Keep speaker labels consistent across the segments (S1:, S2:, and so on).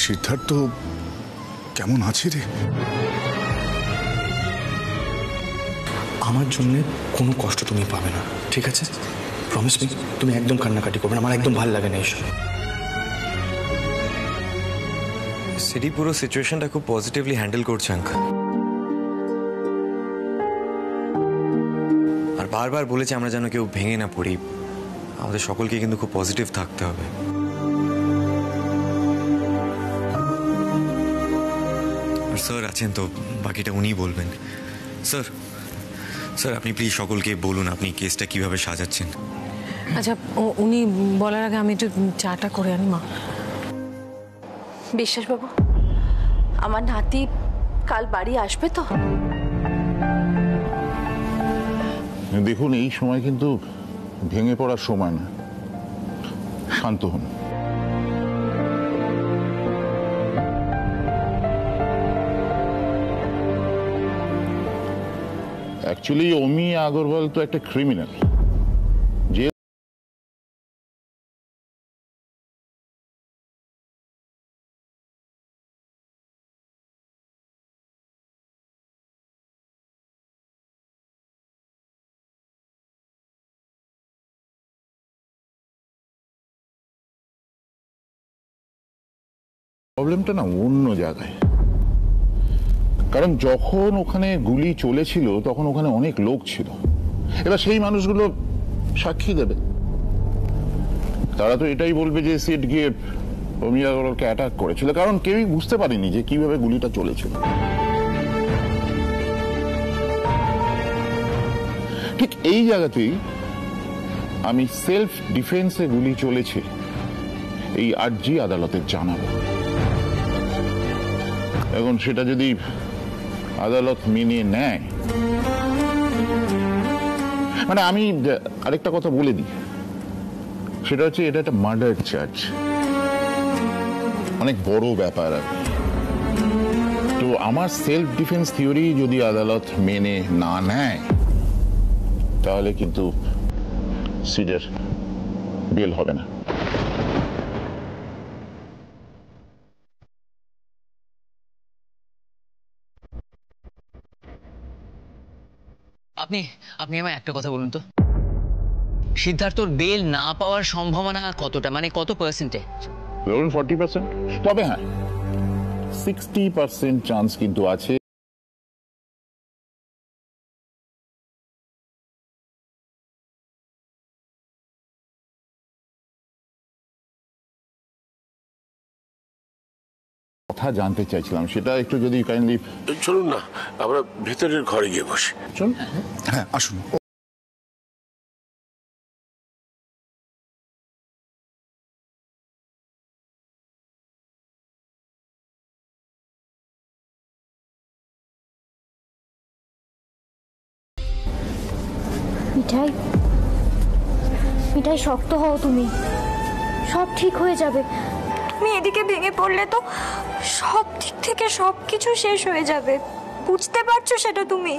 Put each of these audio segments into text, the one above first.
S1: সিদ্ধার্থ কেমন আছে রে?
S2: আমার জন্য কোনো কষ্ট তুমি পাবে না, ঠিক আছে? প্রমিস মি, তুমি একদম কান্নাকাটি করবে না, আমার একদম ভালো লাগে না এসব।
S3: সিডি পুরো সিচুয়েশনটা খুব পজিটিভলি হ্যান্ডেল করছে আঙ্কেল, আর বারবার বলেছে আমরা যেন কেউ ভেঙে না পড়ি, আমাদের সকলকে কিন্তু খুব পজিটিভ থাকতে হবে। আর স্যার আছেন তো, বাকিটা উনিই বলবেন। স্যার স্যার আপনি প্লিজ সকলকে বলুন আপনি কেসটা কিভাবে সাজাচ্ছেন।
S4: আচ্ছা, উনি বলার আগে আমি একটু চাটা করে আনি। মা,
S5: বিশ্বাসবাবু, আমার নাতি কাল বাড়ি আসবে তো?
S6: দেখুন, এই সময় কিন্তু ভেঙে পড়ার সময় না, শান্ত হন। অ্যাকচুয়ালি অমি আগরওয়াল তো একটা ক্রিমিনাল, যে প্রবলেমটা না অন্য জায়গায়। কারণ যখন ওখানে গুলি চলেছিল তখন ওখানে অনেক লোক ছিল, এবার সেই মানুষগুলো সাক্ষী দেবে, তারা তো এটাই বলবে যে সিট গিয়ে অমি আগরওয়ালকে অ্যাটাক করেছিল, কারণ কেউই বুঝতে পারেনি যে কিভাবে গুলিটা চলেছিল। ঠিক এই জায়গাতেই আমি সেলফ ডিফেন্সে গুলি চলেছে এই আরজি আদালতে জানাবো। এখন সেটা যদি আদালত মেনে নেয়, মানে আমি আরেকটা কথা বলে দিই, সেটা হচ্ছে এটা একটা মার্ডার চার্জ, অনেক বড় ব্যাপার। তো আমার সেলফ ডিফেন্স থিওরি যদি আদালত মেনে না নেয়, তাহলে কিন্তু সিডের বেল হবে না।
S7: আপনি আপনি আমায় একটা কথা বলুন তো, সিদ্ধার্থর বেল না পাওয়ার সম্ভাবনা কতটা, মানে কত পার্সেন্টে?
S6: ধরুন 40%, তবে হ্যাঁ 60% চান্স কিন্তু আছে কথা জানতে চাইছিলাম, সেটা একটু যদি কাইন্ডলি।
S8: চলুন না আমরা ভেতরের ঘরে গিয়ে বসি।
S6: চল।
S1: হ্যাঁ আসুন।
S9: মিঠাই, মিঠাই শক্ত হও, তুমি সব ঠিক হয়ে যাবে। তুমি এদিকে ভেঙে পড়লে তো সব দিক থেকে সবকিছু শেষ হয়ে যাবে, বুঝতে পারছো সেটা তুমি?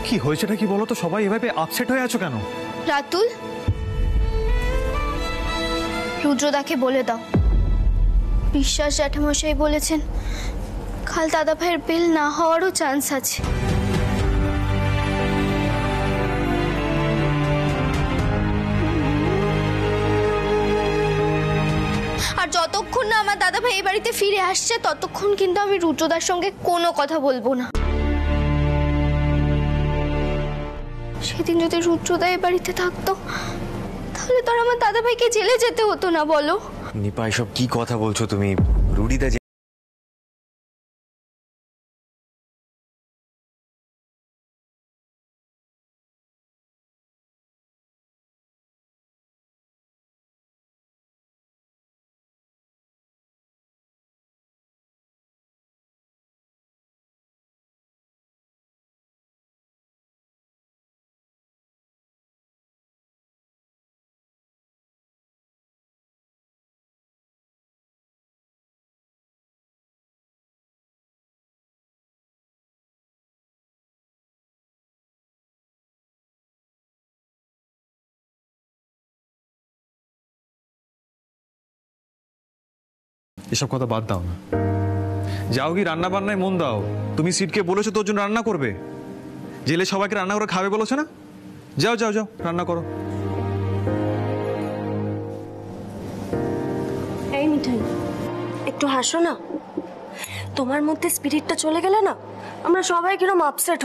S2: কি হয়েছেটা কি বলো তো? সবাই এভাবে আপসেট হয়ে আছো কেন?
S9: রাতুল, রুদ্রদাকে বলে দাও, বিশ্বাস জ্যাঠামশাই বলেছেন কাল দাদা ভাইয়ের বেল না হওয়ারও চান্স আছে। আর যতক্ষণ না আমার দাদা ভাই এই বাড়িতে ফিরে আসছে, ততক্ষণ কিন্তু আমি রুদ্রদার সঙ্গে কোনো কথা বলবো না। সেদিন যদি রুদ্রদা এই বাড়িতে থাকতো, তাহলে তো আর আমার দাদা ভাইকে জেলে যেতে হতো না, বলো?
S3: নিপা এসব কি কথা বলছো তুমি? রুডিদা
S10: এসব কথা বাদ দাও না, যাও কি রান্না বান্নায় মন দাও। তুমি সিটকে বলেছো তোর জন্য রান্না করবে, জেলে সবাইকে রান্না করে খাবে বলেছো না? যাও যাও যাও রান্না করো।
S9: এই মিঠাই, একটু হাসো না। তোমার মধ্যে স্পিরিটটা চলে গেলে না আমরা সবাই কিরকম আপসেট।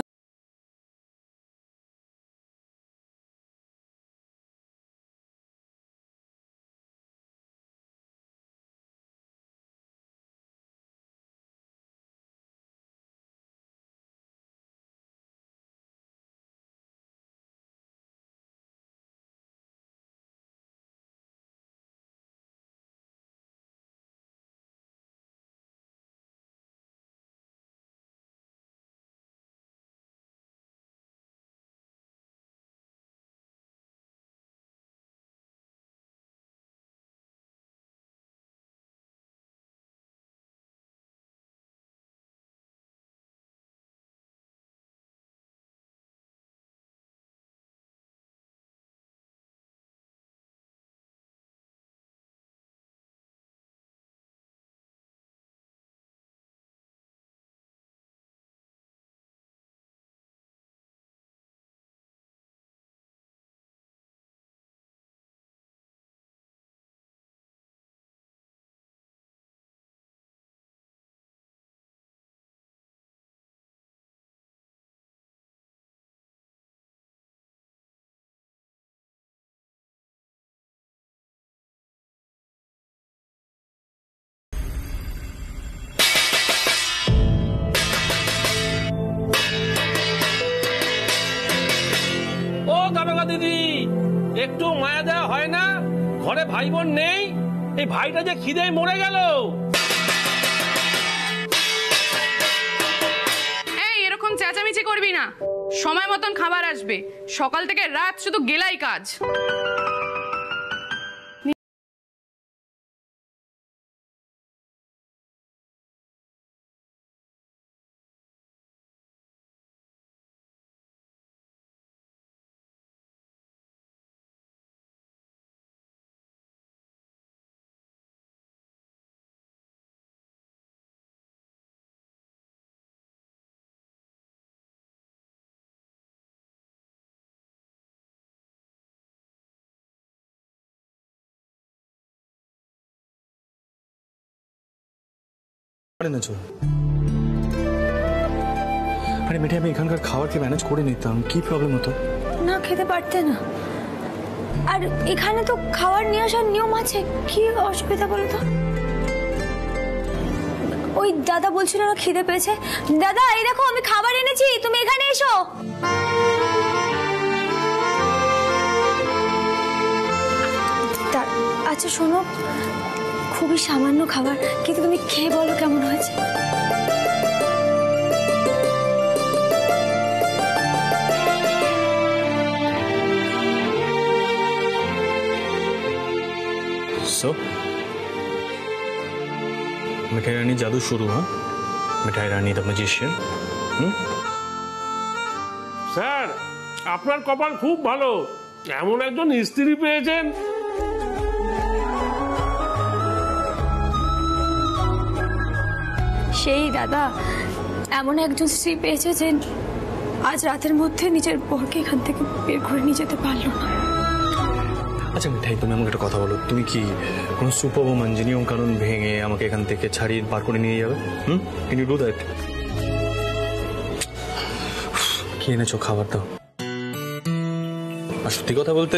S11: দিদি, একটু মায়া দেওয়া হয় না? ঘরে ভাই বোন নেই, এই ভাইটা যে খিদেয় মরে গেল।
S12: এই এরকম চেঁচামেচি করবি না, সময় মতন খাবার আসবে। সকাল থেকে রাত শুধু গেলাই কাজ।
S2: আরে মিঠাই, আমি এখানকার খাবার কি ম্যানেজ করে নিতাম, কি প্রবলেম হতো?
S9: না খেতে পারতে না, আর এখানে তো খাবার নিয়ে আসার নিয়ম আছে, কি অসুবিধা বলো তো? ওই দাদা বলছিল না খিদে পেয়েছে। দাদা এই দেখো আমি খাবার এনেছি, তুমি এখানে এসো। আচ্ছা শোনো, খুবই সামান্য খাবার, কিন্তু তুমি খেয়ে বলো কেমন হয়েছে।
S2: मिठाई रानी जादू शुरू। हाँ, मिठाई रानी द मैजिशियन।
S11: স্যার, আপনার কপাল খুব ভালো, এমন একজন স্ত্রী পেয়েছেন।
S9: সেই দাদা এমন একজন স্ত্রী পেয়েছে যে আজ রাতের মধ্যে নিজের বরকে এখান থেকে বের করে নিয়ে যেতে পারলো না।
S2: আচ্ছা মিঠাই, তুমি আমাকে একটা কথা বলো, তুমি কি কোনো সুপারওম্যান যে নিয়ম কানুন ভেঙে আমাকে এখান থেকে ছাড়িয়ে বার করে নিয়ে যাবে? Can you do that? কি এনেছো খাবার দাও। আর সত্যি কথা বলতে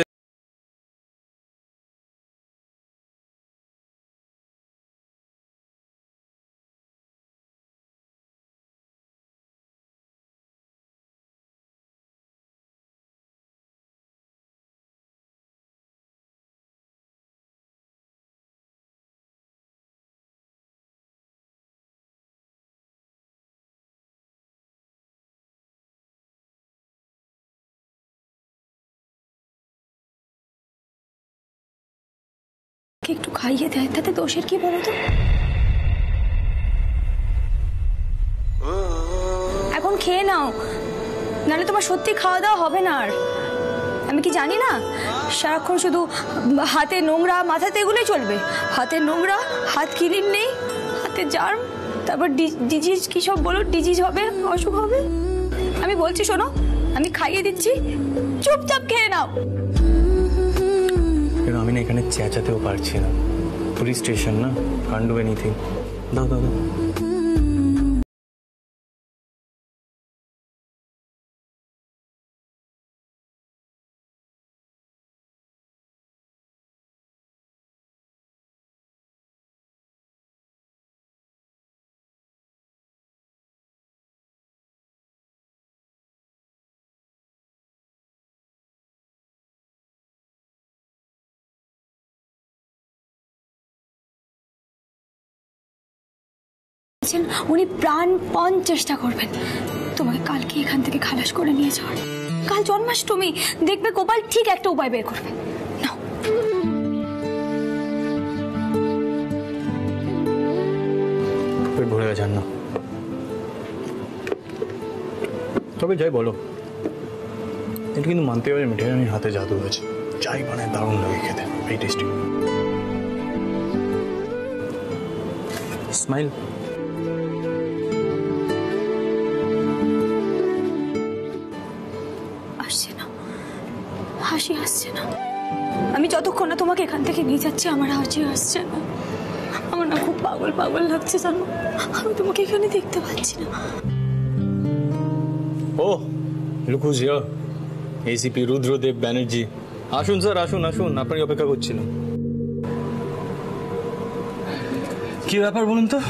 S9: একটু খাইয়ে দেয়, তাতে দোষের কি বলো তো? এখন খেয়ে নাও, নাহলে তোমার সত্যি খাওয়া দাওয়া হবে না। আর আমি কি জানি না সারাক্ষণ শুধু হাতে নোংরা, মাথাতে এগুলোই চলবে। হাতে নোংরা, হাত ক্লিন নেই, হাতে জার্ম, তারপর ডিজিজ, কি সব বলো, ডিজিজ হবে, অসুখ হবে। আমি বলছি শোনো, আমি খাইয়ে দিচ্ছি, চুপচাপ খেয়ে নাও।
S2: কিন্তু আমি না এখানে চেঁচাতেও পারছি না, পুলিশ স্টেশন না, কান্ট ডু এনিথিং। দাও দাও দাও।
S9: উনি প্রাণপণ চেষ্টা করবেন তোমাকে কালকে এখান থেকে খালাস করে নিয়ে যাওয়ার। কাল জন্মাষ্টমী, দেখবে গোপাল ঠিক একটা উপায় বের করবে। নাও।
S2: পেট ভরে গেছে না, তবে যাই বলো, এটা কিন্তু মানতে হবে মিঠাইয়ের হাতে জাদু আছে। যাই বানায় দারুণ লাগে খেতে, এই টেস্টি। স্মাইল।
S9: আসছে না, হাসি আসছে না। আমি যতক্ষণ না তোমাকে এখান থেকে নিয়ে যাচ্ছি আমার হাসি আসছে না। আমার না খুব পাগল পাগল লাগছে জানো, আমি তোমাকে এখানে দেখতে পাচ্ছি না।
S2: Oh look who's here, ACP Rudradev Banerjee. আসুন স্যার, আসুন আসুন, আপনারই অপেক্ষা করছিলাম। কি ব্যাপার বলুন তো?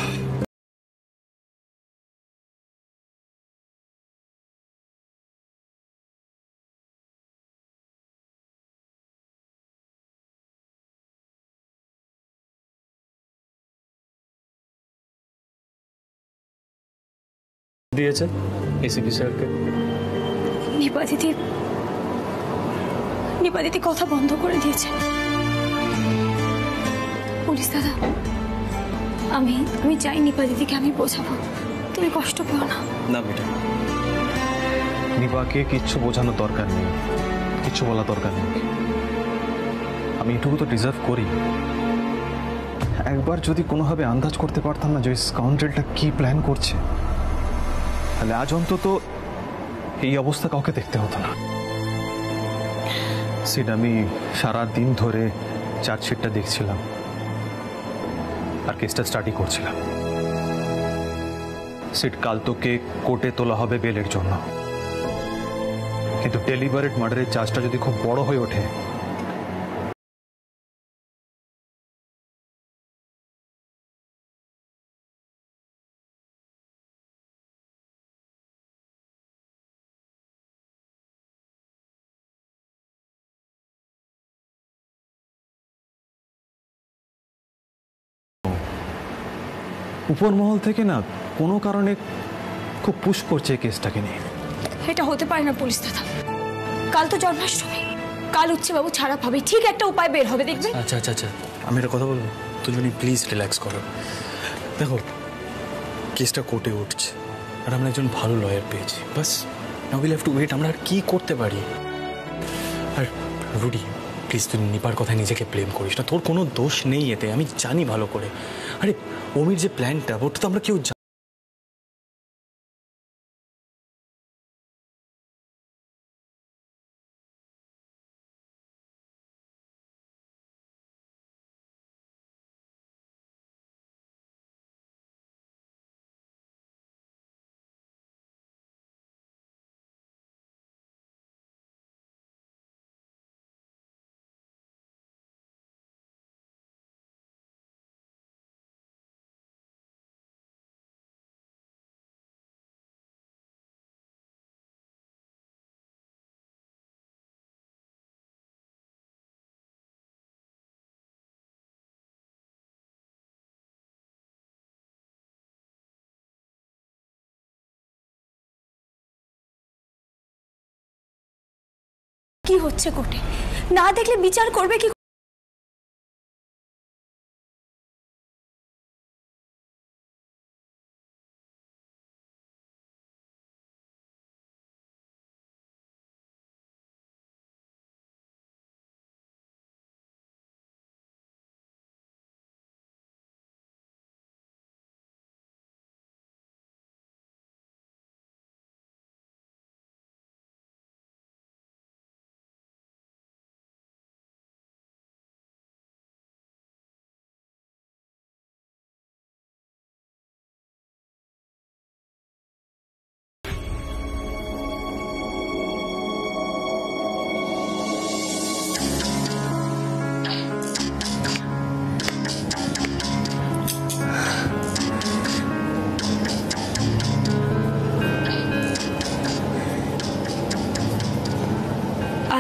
S2: দিয়েছে এসিপি স্যারকে।
S9: নিপাদিতি কথা বন্ধ করে দিয়েছে। পুলিশ দাদা, আমি চাই নিপাদিতিকে আমি বোঝাবো, তুমি কষ্ট পেও না।
S2: না বেটা,
S10: নিপাকে কিচ্ছু বোঝানোর দরকার নেই, কিচ্ছু বলা দরকার নেই। আমি এটুকু তো ডিজার্ভ করি। একবার যদি কোনোভাবে আন্দাজ করতে পারতাম না যে স্কাউন্ডেলটা কি প্ল্যান করছে, তাহলে আজ অন্তত এই অবস্থা কাউকে দেখতে হতো না। সিড, আমি সারা দিন ধরে চার্জশিটটা দেখছিলাম আর কেসটা স্টাডি করছিলাম। সিড, কাল তোকে কোর্টে তোলা হবে বেলের জন্য, কিন্তু ডেলিভারেট মার্ডারের চার্জটা যদি খুব বড় হয়ে ওঠে, উপর মহল থেকে না কোনো কারণে খুব পুশ করছে কেসটাকে নিয়ে।
S9: এটা হতে পারে না পুলিশ দাদা, কাল তো জন্মাষ্টমী, কাল উচ্ছে বাবু ছাড়া পাবে, ঠিক একটা উপায় বের হবে, দেখবে।
S2: আচ্ছা আচ্ছা আচ্ছা, আমি একটা কথা বলবো, তুমি প্লিজ রিল্যাক্স করো। দেখো, কেসটা কোর্টে উঠছে আর আমরা একজন ভালো লয়ার পেয়েছি, বাস now will have to wait. আমরা আর কি করতে পারি? আর রুডি, প্লিজ তুই নিপার কথায় নিজেকে ব্লেম করিস না, তোর কোনো দোষ নেই এতে, আমি জানি ভালো করে। আরে অমির যে প্ল্যানটা, ওটা তো আমরা কেউ
S9: কি হচ্ছে কোর্টে, না দেখলে বিচার করবে কি?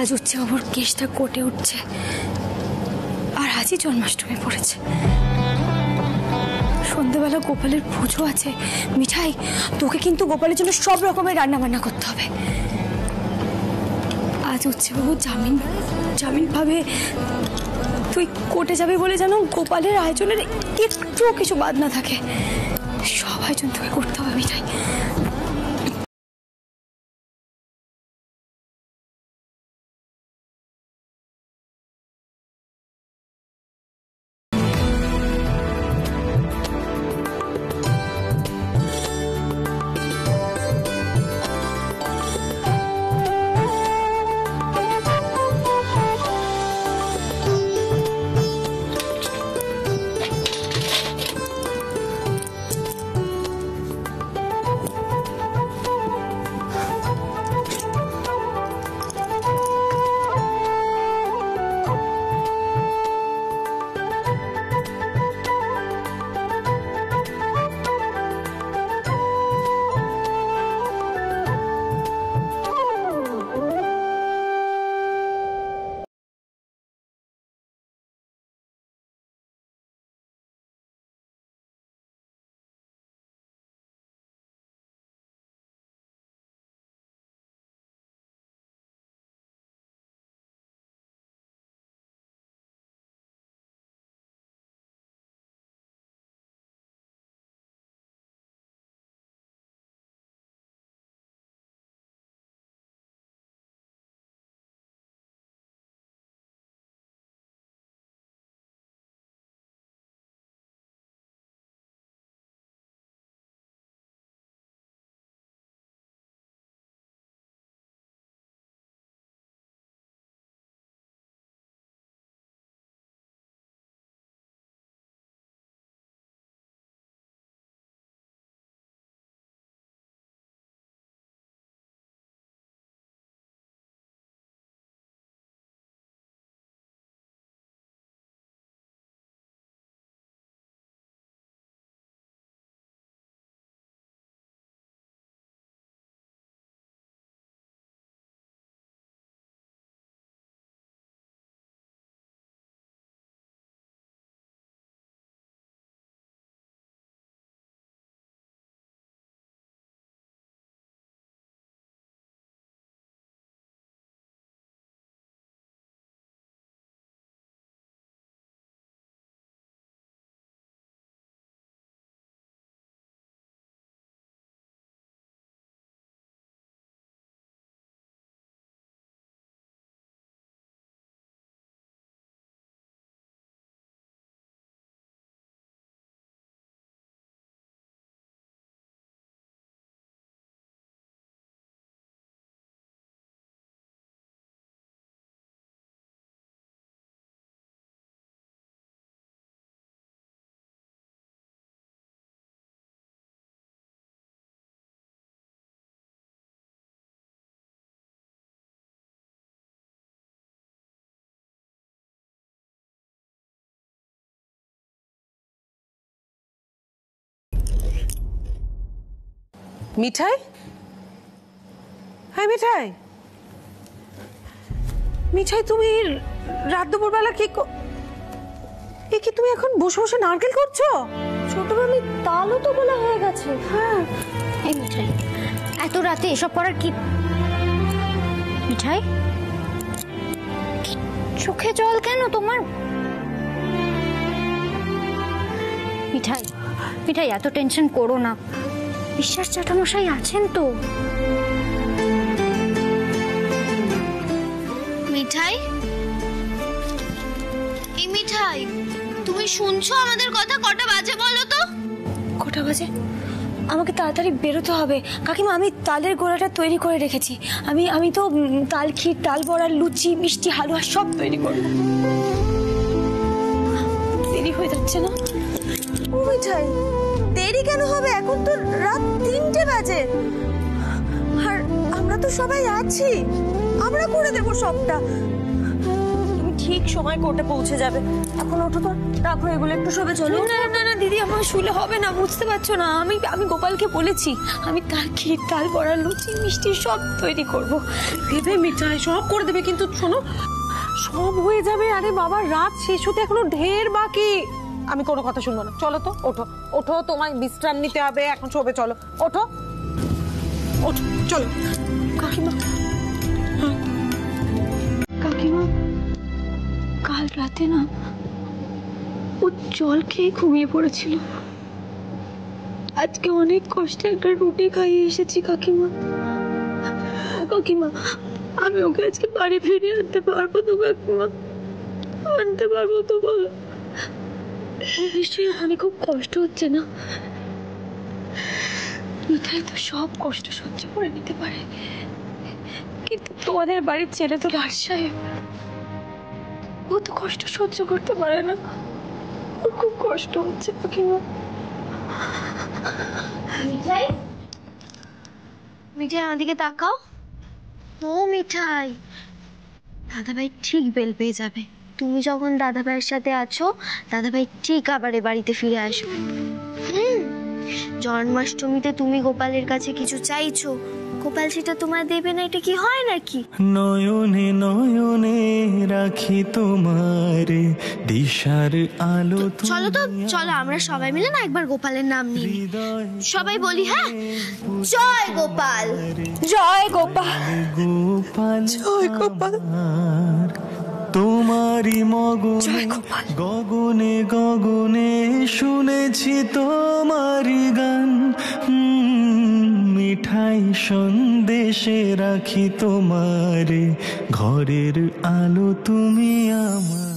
S9: আজ উচ্ছে বাবুর কেসটা কোর্টে উঠছে, আর আজই জন্মাষ্টমী পড়েছে। সন্ধ্যাবেলা গোপালের পুজো আছে। মিঠাই, তোকে কিন্তু গোপালের জন্য সব রকমের রান্না বান্না করতে হবে। আজ উচ্ছে বাবু জামিন পাবে, তুই কোর্টে যাবি বলে যেন গোপালের আয়োজনের একটুও কিছু বাদ না থাকে। সব আয়োজন তোকে করতে হবে মিঠাই।
S13: মিঠাই, হ্যাঁ মিঠাই, মিঠাই তুমি রাত দুপুরবেলা কি তুমি এখন বসে বসে নারকেল করছো?
S9: ছোট মামি, তালও তো বলা হয়ে গেছে। হ্যাঁ, এই মিঠাই, এত রাতে এসব করার কি? মিঠাই, চোখে জল কেন তোমার? মিঠাই, মিঠাই, এত টেনশন করো না। বিশ্বাস জ্যাঠামশাই আছেন তো।
S14: মিঠাই, এই মিঠাই, তুমি শুনছো আমাদের কথা? কটা বাজে বলো তো?
S9: কটা বাজে? আমাকে তাড়াতাড়ি বেরোতে হবে। কাকিমা, আমি তালের গোড়াটা তৈরি করে রেখেছি। আমি তো তাল ক্ষীর, তাল বড়া, লুচি, মিষ্টি, হালুয়া সব তৈরি করব। দেরি হয়ে যাচ্ছে না?
S13: ও মিঠাই, দেরি কেন হবে? এখন তো রাত 3টে বাজে, আর আমরা তো সবাই আছি, আমরা করে দেবো সবটা। তুমি ঠিক ঠিক সময় কোর্টে পৌঁছে যাবে। এখন ওঠো তো, রাখো এগুলো, একটু শোবে চলো।
S9: না না না দিদি, আমার শুলে হবে না, বুঝতে পারছো না। আমি গোপালকে বলেছি আমি তার ক্ষীর, তার বড়া, লুচি, মিষ্টি সব তৈরি করব।
S4: দেবে মিঠাই, সব করে দেবে, কিন্তু শোনো সব হয়ে যাবে। আরে বাবা, রাত শেষ হতে এখনো ঢের বাকি। আমি কোনো কথা শুনবো না, চলো তো, ওঠো ওঠো, তোমায় বিশ্রাম নিতে হবে, এখন শোবে, চলো ওঠো ওঠো চলো।
S9: কাকিমা, কাকিমা, কাল রাতে না ও জল খেয়ে ঘুমিয়ে পড়েছিল। আজকে অনেক কষ্টে একটা রুটি খাইয়ে এসেছি কাকিমা। কাকিমা, আমি ওকে আজকে বাড়ি ফিরিয়ে আনতে পারবো তো কাকিমা? আনতে পারবো তো বলো? নিশ্চয়ই ওখানে খুব কষ্ট হচ্ছে না? মিঠাই তো সব কষ্ট সহ্য করে নিতে পারে, কিন্তু তোমাদের বাড়ির ছেলে তো রাজ সাহেব, ও তো কষ্ট সহ্য করতে পারে না। ওর খুব কষ্ট হচ্ছে কাকিমা।
S14: মিঠাই, মিঠাই আমাদিকে তাকাও। ও মিঠাই, দাদাভাই ঠিক বেল পেয়ে যাবে। তুমি যখন দাদাভাইয়ের সাথে আছো, দাদাভাই ঠিক আবার এ বাড়িতে ফিরে আসবে। জন্মাষ্টমীতে তুমি গোপালের কাছে কিছু চাইছো, গোপাল সেটা তোমায় দেবে না, এটা কি হয় নাকি?
S15: নয়নে নয়নে রাখি তোমার দিশার আলো।
S14: চলো তো, চলো আমরা সবাই মিলে না একবার গোপালের নাম নিই, সবাই বলি, হ্যাঁ? জয় গোপাল,
S9: জয় গোপাল,
S15: গোপাল
S9: জয় গোপাল।
S15: তোমারি মগনে গগনে গগনে শুনেছি তোমারি গান। মিঠাই সন্দেশে রাখি তোমারে, ঘরের আলো তুমি আমার।